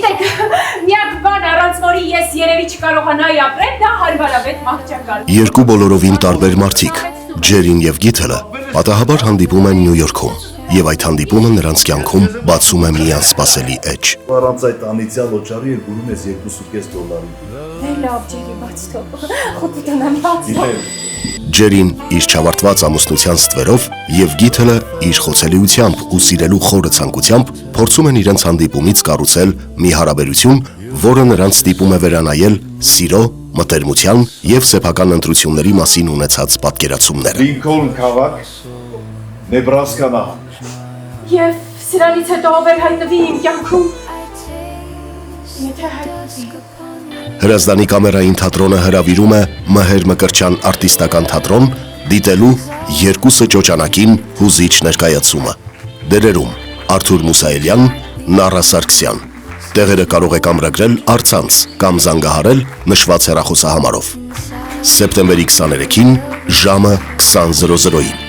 Գիտեք, միակ բան առանց որի ես երևի չկարողանայի ապրել, դա հարմարավետ մահճակալն է։ Երկու բոլորովին տարբեր մարդիկ, Ջերին եւ Գիթելը, պատահաբար հանդիպում են Նյու Յորքում, եւ այդ հանդիպումը նրանց կյանքում բացում է մի անսպասելի էջ։ Առանց այդ անիցիալ օճառի գուրում ես $2.5 Լավ, Ջերի, բաց թող, խոտութանամ բաց։ Ջերին իր չավարտված ամուսնության ստվերով եւ Գիթելը իր խոցելիությամբ ու սիրելու խորը ցանկությամբ փորձում են իրենց հանդիպումից կառուցել մի հարաբերություն, որը նրանց ստիպում է վերանայել սիրո, մտերմության եւ սեփական ընտրությունների մասին ունեցած պատկերացումները։ Լինքոլն քաղաք, Նեբրասկա նահանգ։ Եվ սրանից հետո վերհայտնվի իմ կյանքում։ Եթե հայտնվի։ Հրազդանի կամերային թատրոնը հրավիրում է Մհեր Մկրտչյան արտիստական թատրոն դիտելու երկուսը ճոճանակին հուզիչ ներկայացումը։ Դերերում Արթուր Մուսայելյան, Նառա Սարգսյան։ Տեղերը կարող եք ամրագրել առցանց կամ զանգահարել նշված հեռախոսահամարով։ Սեպտեմբերի 23-ին ժամը 20:00-ին։